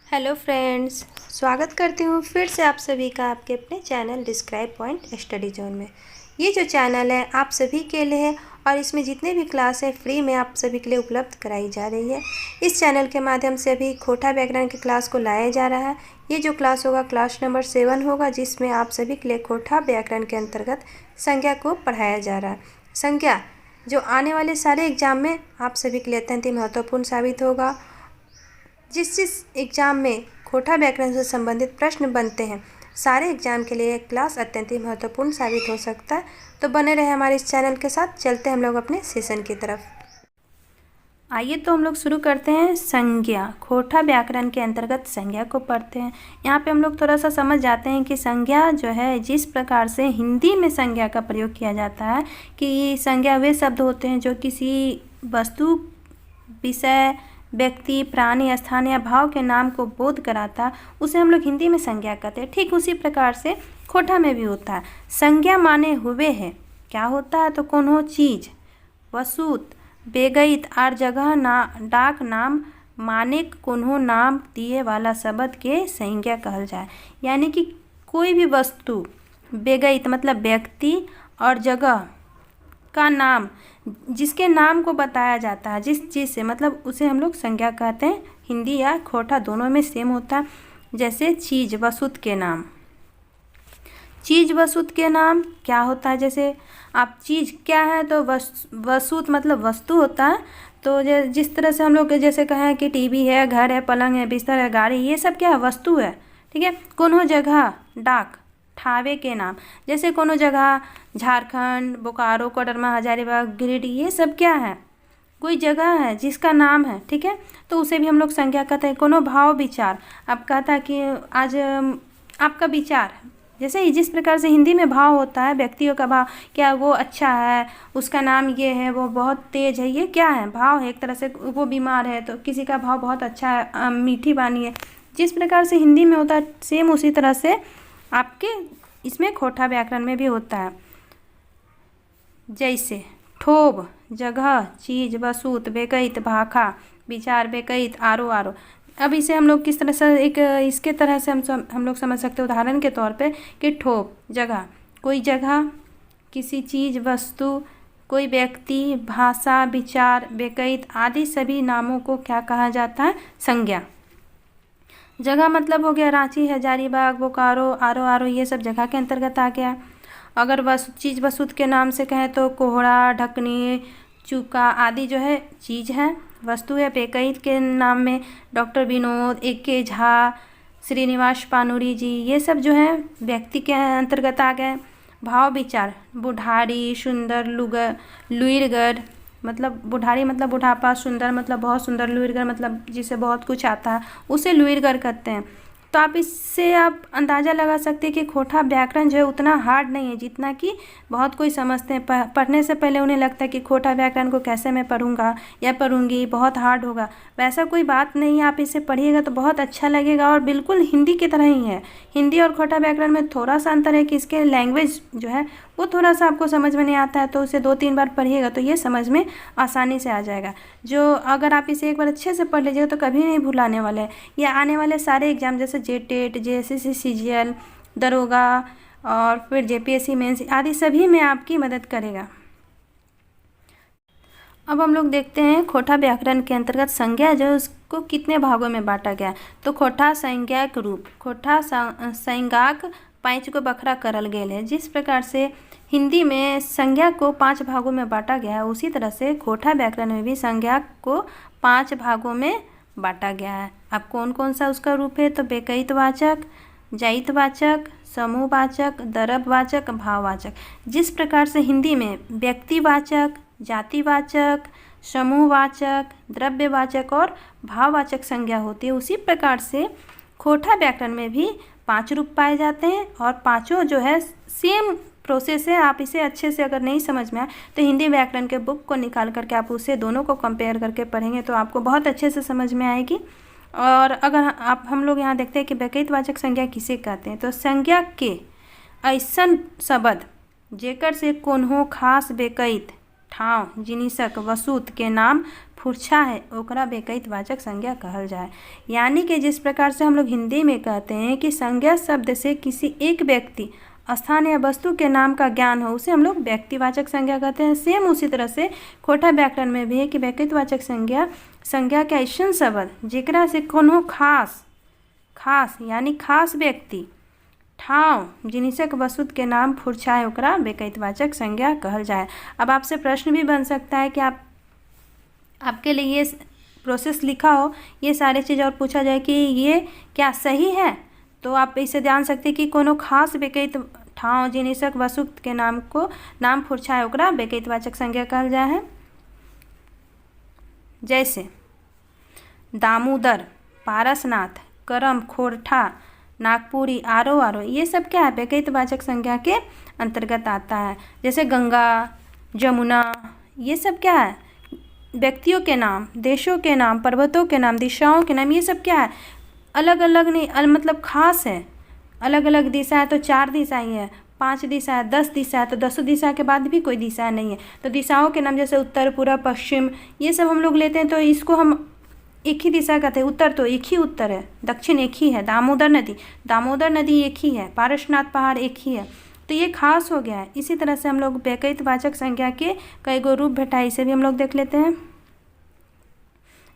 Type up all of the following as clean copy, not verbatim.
Hello friends, स्वागत करती हूँ फिर से आप सभी का आपके अपने channel describe point study zone में। ये जो चैनल है आप सभी के लिए है और इसमें जितने भी क्लास है फ्री में आप सभी के लिए उपलब्ध कराई जा रही है। इस चैनल के माध्यम से अभी खोटा व्याकरण की क्लास को लाया जा रहा है। ये जो क्लास होगा क्लास नंबर 7 होगा, जिसमें आप सभी के लिए खोटा व्याकरण के अंतर्गत संज्ञा को पढ़ाया जा रहा है। संज्ञा जो आने वाले सारे एग्जाम में आप सभी के लिए अत्यंत ही महत्वपूर्ण साबित होगा। जिस एग्ज़ाम में खोटा व्याकरण से संबंधित प्रश्न बनते हैं, सारे एग्जाम के लिए क्लास अत्यंत ही महत्वपूर्ण साबित हो सकता है। तो बने रहे हमारे इस चैनल के साथ। चलते हैं हम लोग अपने सेशन की तरफ। आइए तो हम लोग शुरू करते हैं। संज्ञा, खोटा व्याकरण के अंतर्गत संज्ञा को पढ़ते हैं। यहाँ पे हम लोग थोड़ा सा समझ जाते हैं कि संज्ञा जो है, जिस प्रकार से हिंदी में संज्ञा का प्रयोग किया जाता है कि संज्ञा वे शब्द होते हैं जो किसी वस्तु, विषय, व्यक्ति, प्राणी, स्थान या भाव के नाम को बोध कराता, उसे हम लोग हिंदी में संज्ञा कहते हैं। ठीक उसी प्रकार से खोटा में भी होता है। संज्ञा माने हुए है, क्या होता है तो कोनो चीज, वसूत, बेगैत, आर जगह ना, डाक नाम, माने कोनो नाम दिए वाला शब्द के संज्ञा कहल जाए। यानी कि कोई भी वस्तु, बेगैत मतलब व्यक्ति, और जगह का नाम, जिसके नाम को बताया जाता है, जिस चीज़ से, मतलब उसे हम लोग संज्ञा कहते हैं। हिंदी या खोटा दोनों में सेम होता है। जैसे चीज वस्तु के नाम, चीज वस्तु के नाम क्या होता है। जैसे आप चीज क्या है तो वस्तु मतलब वस्तु होता है। तो जिस तरह से हम लोग जैसे कहें कि टीवी है, घर है, पलंग है, बिस्तर है, गाड़ी, ये सब क्या है, वस्तु है। ठीक है। कोनो जगह, डाक, ठावे के नाम, जैसे कोनो जगह झारखंड, बोकारो, कोडरमा, हजारीबाग, गिरिडीह, ये सब क्या है, कोई जगह है जिसका नाम है। ठीक है। तो उसे भी हम लोग संज्ञा कहते हैं। कोनो भाव, विचार, आप कहता है कि आज आपका विचार, जैसे जिस प्रकार से हिंदी में भाव होता है, व्यक्तियों का भाव, क्या वो अच्छा है, उसका नाम ये है, वो बहुत तेज है, ये क्या है, भाव है। एक तरह से वो बीमार है तो किसी का भाव बहुत अच्छा है, मीठी वाणी है। जिस प्रकार से हिंदी में होता है, सेम उसी तरह से आपके इसमें खोटा व्याकरण में भी होता है। जैसे ठोब, जगह, चीज, वसूत, बेकैत, भाखा, विचार, बेकैत, आरो आरो। अब इसे हम लोग किस तरह से एक इसके तरह से हम लोग समझ सकते हैं उदाहरण के तौर पे कि ठोब जगह, कोई जगह, किसी चीज, वस्तु, कोई व्यक्ति, भाषा, विचार, बेकैत आदि सभी नामों को क्या कहा जाता है, संज्ञा। जगह मतलब हो गया रांची, हजारीबाग, बोकारो, आरो आरो, ये सब जगह के अंतर्गत आ गया। अगर चीज़ वस्तु के नाम से कहें तो कोहड़ा, ढकनी, चूका आदि जो है चीज़ है, वस्तु है। बेकैत के नाम में डॉक्टर विनोद, ए.के. झा, श्रीनिवास पानुरी जी, ये सब जो है व्यक्ति के अंतर्गत आ गए। भाव, विचार, बुढ़ारी, सुंदर, लुईरगर, मतलब बुढ़ारी मतलब बुढ़ापा, सुंदर मतलब बहुत सुंदर, लुईरगर मतलब जिसे बहुत कुछ आता है, उसे लुईरगर कहते हैं। तो आप इससे आप अंदाज़ा लगा सकते हैं कि खोटा व्याकरण जो है उतना हार्ड नहीं है जितना कि बहुत कोई समझते हैं। पढ़ने से पहले उन्हें लगता है कि खोटा व्याकरण को कैसे मैं पढ़ूंगा या पढ़ूंगी, बहुत हार्ड होगा। वैसा कोई बात नहीं है। आप इसे पढ़िएगा तो बहुत अच्छा लगेगा और बिल्कुल हिंदी की तरह ही है। हिंदी और खोटा व्याकरण में थोड़ा सा अंतर है कि इसके लैंग्वेज जो है वो थोड़ा सा आपको समझ में नहीं आता है, तो उसे 2-3 बार पढ़िएगा तो ये समझ में आसानी से आ जाएगा। जो अगर आप इसे एक बार अच्छे से पढ़ लीजिएगा तो कभी नहीं भुलाने वाले हैं। ये आने वाले सारे एग्जाम जैसे जेटेट, जेएसएससी, सीजीएल, दरोगा और फिर जेपीएससी मेंस आदि सभी में आपकी मदद करेगा। अब हम लोग देखते हैं खोटा व्याकरण के अंतर्गत संज्ञा जो उसको कितने भागों में बांटा गया। तो खोटा संज्ञाक रूप, खोटा संज्ञाक 5 को बखरा करल गेल है। जिस प्रकार से हिंदी में संज्ञा को 5 भागों में बांटा गया है, उसी तरह से खोटा व्याकरण में भी संज्ञा को 5 भागों में बांटा गया है। अब कौन कौन सा उसका रूप है तो बेकैतवाचक, जाइतवाचक, समूहवाचक, दरबवाचक, भाववाचक। जिस प्रकार से हिंदी में व्यक्तिवाचक, जातिवाचक, समूहवाचक, द्रव्यवाचक और भाववाचक संज्ञा होती है, उसी प्रकार से खोटा व्याकरण में भी 5 रूप पाए जाते हैं और पांचों जो है सेम प्रोसेस है। आप इसे अच्छे से अगर नहीं समझ में आए तो हिंदी व्याकरण के बुक को निकाल करके आप उसे दोनों को कंपेयर करके पढ़ेंगे तो आपको बहुत अच्छे से समझ में आएगी। और अगर आप हम लोग यहाँ देखते हैं कि बेकैतवाचक संज्ञा किसे कहते हैं, तो संज्ञा के ऐसन शब्द जेकर से कोनो खास बेकैत ठाव जिनिसक वस्तु के नाम फुरछा है ओकरा बेकैत वाचक संज्ञा कहल जाए। यानी कि जिस प्रकार से हम लोग हिंदी में कहते हैं कि संज्ञा शब्द से किसी एक व्यक्ति, स्थान या वस्तु के नाम का ज्ञान हो उसे हम लोग व्यक्तिवाचक संज्ञा कहते हैं। सेम उसी तरह से खोटा व्याकरण में भी है कि व्यक्तिवाचक संज्ञा के ऐसन शब्द जेकरा से कोनो खास यानी खास व्यक्ति, ठाव जिनिसक वस्तु के नाम फुरछाए ओकरा बेकैतवाचक संज्ञा कहल जाए। अब आपसे प्रश्न भी बन सकता है कि आपके लिए ये प्रोसेस लिखा हो, ये सारी चीज़ और पूछा जाए कि ये क्या सही है, तो आप इसे जान सकते हैं कि कोनो खास बेकैत ठाव जिनिसक वस्तु के नाम फुरछाए ओकरा बेकैतवाचक संज्ञा कहल जाए है। जैसे दामोदर, पारसनाथ, करम, खोरठा, नागपुरी, आरो ये सब क्या है बेकैतवाचक संज्ञा के अंतर्गत आता है। जैसे गंगा, जमुना, ये सब क्या है व्यक्तियों के नाम, देशों के नाम, पर्वतों के नाम, दिशाओं के नाम, ये सब क्या है अलग अलग नहीं मतलब खास है। अलग अलग दिशा है तो 4 दिशा ही है, 5 दिशा है, 10 दिशा है तो 10 दिशा के बाद भी कोई दिशा नहीं है। तो दिशाओं के नाम जैसे उत्तर, पूर्व, पश्चिम, ये सब हम लोग लेते हैं तो इसको हम एक ही दिशा कहते हैं। उत्तर तो एक ही उत्तर है, दक्षिण एक ही है, दामोदर नदी एक ही है, पारसनाथ पहाड़ एक ही है, तो ये खास हो गया है। इसी तरह से हम लोग बेकैतवाचक संज्ञा के कई गो रूप भेटा, इसे भी हम लोग देख लेते हैं।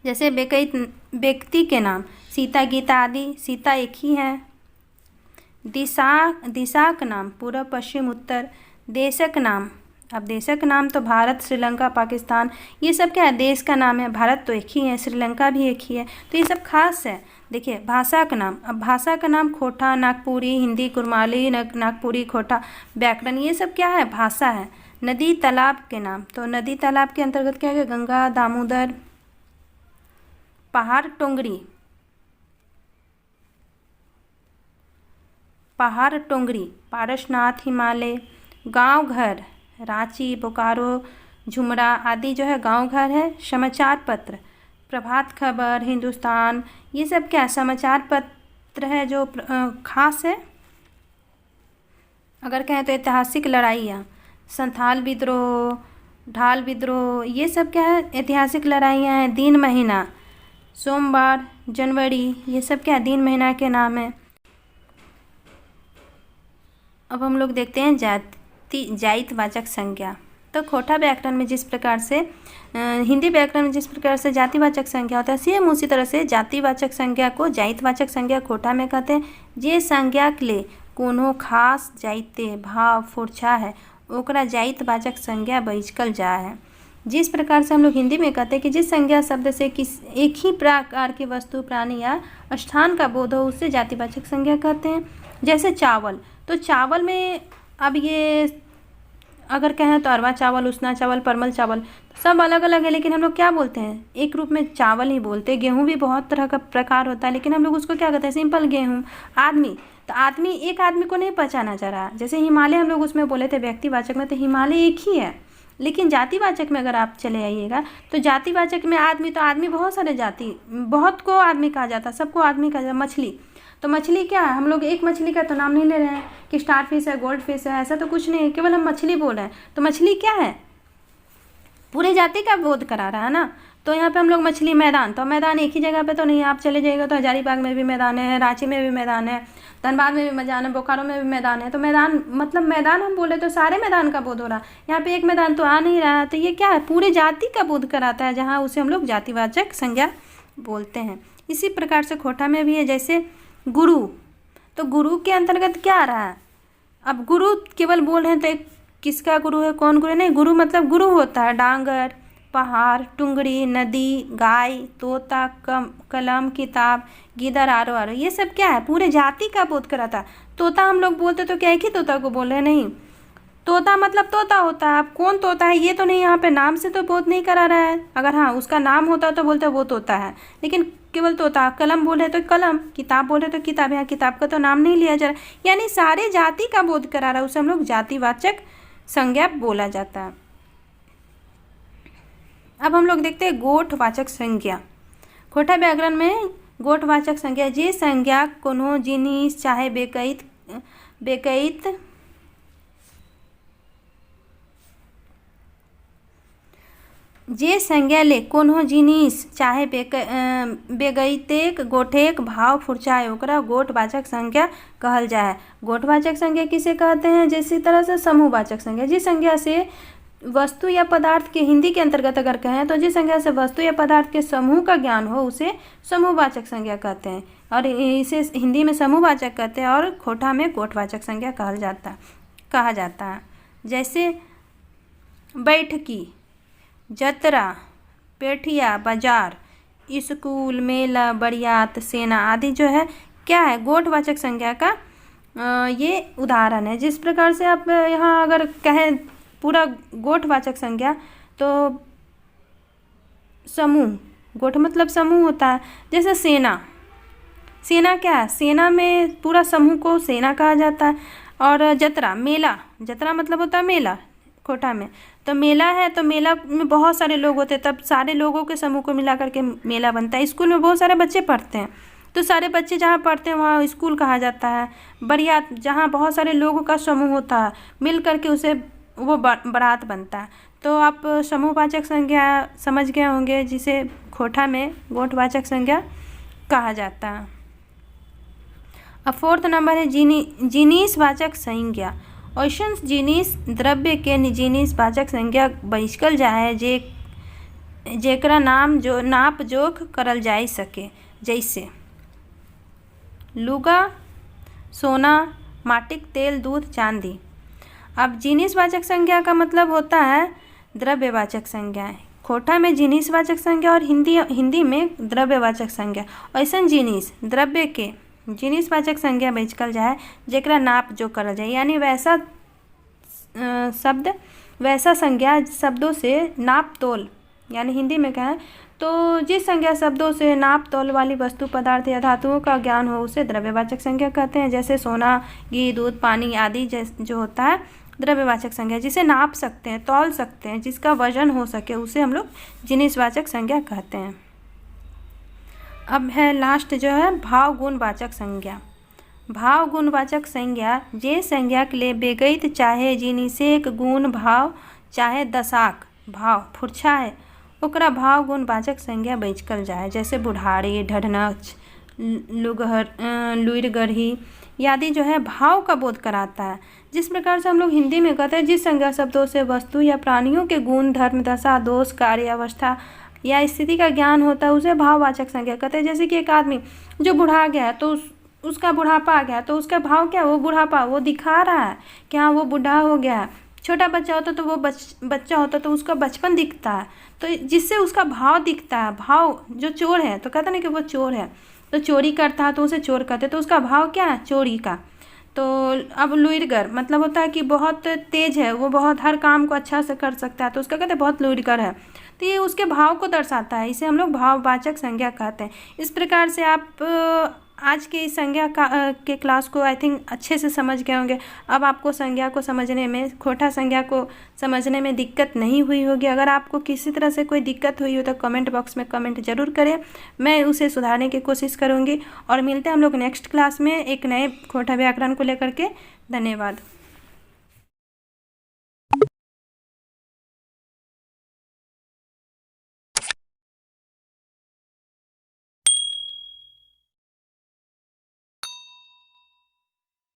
जैसे बेकैत व्यक्ति के नाम सीता, गीता आदि, सीता एक ही है। दिशा का नाम पूर्व, पश्चिम, उत्तर। देशक नाम, अब देशक नाम तो भारत, श्रीलंका, पाकिस्तान, ये सब क्या है देश का नाम है। भारत तो एक ही है, श्रीलंका भी एक ही है, तो ये सब खास है। देखिए भाषा का नाम, अब भाषा का नाम खोटा, नागपुरी, हिंदी, कुरमाली, नागपुरी, खोटा, व्याकरण, ये सब क्या है भाषा है। नदी तालाब के नाम, तो नदी तालाब के अंतर्गत क्या है गंगा, दामोदर। पहाड़ टोंगरी, पारसनाथ, हिमालय। गांव घर, रांची, बोकारो, झुमरा आदि जो है गांव घर है। समाचार पत्र, प्रभात खबर, हिंदुस्तान, ये सब क्या समाचार पत्र है जो खास है। अगर कहें तो ऐतिहासिक लड़ाइयाँ, संथाल विद्रोह, ढाल विद्रोह, ये सब क्या है ऐतिहासिक लड़ाइयाँ हैं। दिन महीना, सोमवार, जनवरी, ये सब क्या दिन महीना के नाम है। अब हम लोग देखते हैं जातिवाचक संज्ञा। तो खोटा व्याकरण में जिस प्रकार से हिंदी व्याकरण में जिस प्रकार से जातिवाचक संज्ञा होता है, सेम उसी तरह से जातिवाचक संज्ञा को जातिवाचक संज्ञा खोटा में कहते हैं। जे संज्ञा के लिए कोनो खास जाइते भाव फुरछा है ओकरा जातिवाचक संज्ञा बहिष्कल जा है। जिस प्रकार से हम लोग हिंदी में कहते हैं कि जिस संज्ञा शब्द से एक ही प्रकार की वस्तु, प्राणी या स्थान का बोध हो उससे जातिवाचक संज्ञा कहते हैं। जैसे चावल, तो चावल में अब ये अगर कहें तो अरवा चावल, उसना चावल, परमल चावल, तो सब अलग अलग है, लेकिन हम लोग क्या बोलते हैं एक रूप में चावल ही बोलते हैं। गेहूँ भी बहुत तरह का प्रकार होता है, लेकिन हम लोग उसको क्या कहते हैं सिंपल गेहूँ। आदमी, तो आदमी एक आदमी को नहीं पहचाना जा रहा। जैसे हिमालय हम लोग उसमें बोले थे व्यक्तिवाचक में, तो हिमालय एक ही है, लेकिन जातिवाचक में अगर आप चले आइएगा तो जातिवाचक में आदमी, तो आदमी बहुत सारे जाति, बहुत को आदमी कहा जाता है, सबको आदमी कहा जाता है। मछली, तो मछली क्या है हम लोग एक मछली का तो नाम नहीं ले रहे हैं कि स्टार फिश है, गोल्ड फिश है, ऐसा तो कुछ नहीं है, केवल हम मछली बोल रहे हैं। तो मछली क्या है पूरे जाति का बोध करा रहा है ना। तो यहाँ पे हम लोग मछली, मैदान, तो मैदान एक ही जगह पे तो नहीं, आप चले जाइएगा तो हजारीबाग में भी मैदान है, रांची में भी मैदान है, धनबाद में भी मैदान है, बोकारो में भी मैदान है। तो मैदान मतलब मैदान हम बोले तो सारे मैदान का बोध हो रहा है, यहाँ पे एक मैदान तो आ नहीं रहा है। तो ये क्या है पूरे जाति का बोध कराता है, जहाँ उसे हम लोग जातिवाचक संज्ञा बोलते हैं। इसी प्रकार से खोटा में भी है। जैसे गुरु, तो गुरु के अंतर्गत क्या आ रहा है, अब गुरु केवल बोल रहे हैं तो एक किसका गुरु है, कौन गुरु है, नहीं, गुरु मतलब गुरु होता है डांगर, पहाड़, टुंगरी, नदी, गाय, तोता, कलम, किताब, गिदर, आरो, ये सब क्या है पूरे जाति का बोध कराता। तोता हम लोग बोलते तो क्या एक ही तोता को बोल रहे हैं, नहीं, तोता मतलब तोता होता है। अब कौन तोता है ये तो नहीं, यहाँ पे नाम से तो बोध नहीं करा रहा है। अगर हाँ उसका नाम होता तो बोलते वो तोता है, लेकिन केवल तोता। कलम बोले तो कलम, किताब बोले तो किताब, यहाँ किताब का तो नाम नहीं लिया जा रहा, यानी सारे जाति का बोध करा रहा है, उसे हम लोग जातिवाचक संज्ञा बोला जाता है। अब हम लोग देखते हैं गोठवाचक संज्ञा। खोटा व्याकरण में गोठवाचक संज्ञा जे संज्ञा कोनो जिनिस चाहे बेकैत जे संज्ञा ले कोनो जिनिस चाहे बेगैतेक गोठेक भाव फुरचाए ओकरा गोठवाचक संज्ञा कहल जाए है। गोठवाचक संज्ञा किसे कहते हैं? जैसी तरह से समूहवाचक संज्ञा, जिस संज्ञा से वस्तु या पदार्थ के, हिंदी के अंतर्गत अगर कहें तो जिस संज्ञा से वस्तु या पदार्थ के समूह का ज्ञान हो उसे समूहवाचक संज्ञा कहते हैं, और इसे हिंदी में समूहवाचक कहते हैं और खोटा में गोठवाचक संज्ञा कहा जाता है। जैसे बैठकी, जतरा, पेठिया, बाजार, स्कूल, मेला, बरियात, सेना आदि जो है क्या है? गोठवाचक संज्ञा का ये उदाहरण है। जिस प्रकार से आप यहाँ अगर कहें पूरा गोठवाचक संज्ञा तो समूह, गोठ मतलब समूह होता है। जैसे सेना, सेना क्या है? सेना में पूरा समूह को सेना कहा जाता है। और जतरा, मेला, जतरा मतलब होता है मेला खोटा में, तो मेला है तो मेला में बहुत सारे लोग होते हैं, तब सारे लोगों के समूह को मिला करके मेला बनता है। स्कूल में बहुत सारे बच्चे पढ़ते हैं तो सारे बच्चे जहाँ पढ़ते हैं वहाँ स्कूल कहा जाता है। बरियात, जहाँ बहुत सारे लोगों का समूह होता है मिल करके उसे वो बारात बनता है। तो आप समूहवाचक संज्ञा समझ गए होंगे जिसे खोटा में गोठवाचक संज्ञा कहा जाता है। अब 4th नंबर है जिनिसवाचक संज्ञा। ऐसन जिनिस द्रव्य के जिनिसवाचक संज्ञा बहिष्कल जाए जेकरा नाप जोख करल जा सके, जैसे लुगा, सोना, माटिक तेल, दूध, चांदी। अब जिनिसवाचक संज्ञा का मतलब होता है द्रव्यवाचक संज्ञा। खोटा में जिनिसवाचक संज्ञा और हिंदी में द्रव्यवाचक संज्ञा। ऐसन जिनिस द्रव्य के जिनिसवाचक संज्ञा बहिष्कल जाए जेकरा नाप जो करल जाए, यानी वैसा शब्द, वैसा संज्ञा शब्दों से नाप तोल, यानी हिंदी में कहें तो जिस संज्ञा शब्दों से नाप तोल वाली वस्तु, पदार्थ या धातुओं का ज्ञान हो उसे द्रव्यवाचक संज्ञा कहते हैं। जैसे सोना, घी, दूध, पानी आदि जो होता है द्रव्यवाचक संज्ञा, जिसे नाप सकते हैं, तौल सकते हैं, जिसका वजन हो सके उसे हम लोग जिनिसवाचक संज्ञा कहते हैं। अब है लास्ट जो है भाव गुणवाचक संज्ञा। भाव गुणवाचक संज्ञा जे संज्ञा के लिए बेगैत चाहे जिनिसेक गुण भाव चाहे दशाक भाव फुरछाए ओकरा भाव गुणवाचक संज्ञा बहिष्कल जाए। जैसे बुढ़ारी, ढढनच, लुइरगढ़ी आदि जो है भाव का बोध कराता है। जिस प्रकार से हम लोग हिंदी में कहते हैं जिस संज्ञा शब्दों से वस्तु या प्राणियों के गुण, धर्म, दशा, दोष, कार्य, अवस्था या स्थिति का ज्ञान होता है उसे भाववाचक संज्ञा कहते हैं। जैसे कि एक आदमी जो बुढ़ा गया है तो उसका बुढ़ापा आ गया तो उसका भाव क्या? वो बुढ़ापा, वो दिखा रहा है कि हाँ वो बुढ़ा हो गया है। छोटा बच्चा होता तो वो बच्चा होता तो उसका बचपन दिखता है, तो जिससे उसका भाव दिखता है। भाव जो चोर है तो कहते ना कि वो चोर है, तो चोरी करता है तो उसे चोर कहते हैं, तो उसका भाव क्या है? चोरी का। तो अब लुइरगर मतलब होता है कि बहुत तेज है, वो बहुत हर काम को अच्छा से कर सकता है, तो उसका कहते हैं बहुत लुइरगर है। तो ये उसके भाव को दर्शाता है, इसे हम लोग भाववाचक संज्ञा कहते हैं। इस प्रकार से आप आज के इस संज्ञा के क्लास को आई थिंक अच्छे से समझ गए होंगे। अब आपको संज्ञा को समझने में, खोटा संज्ञा को समझने में दिक्कत नहीं हुई होगी। अगर आपको किसी तरह से कोई दिक्कत हुई हो तो कमेंट बॉक्स में कमेंट जरूर करें, मैं उसे सुधारने की कोशिश करूँगी। और मिलते हैं हम लोग नेक्स्ट क्लास में एक नए खोटा व्याकरण को लेकर के। धन्यवाद।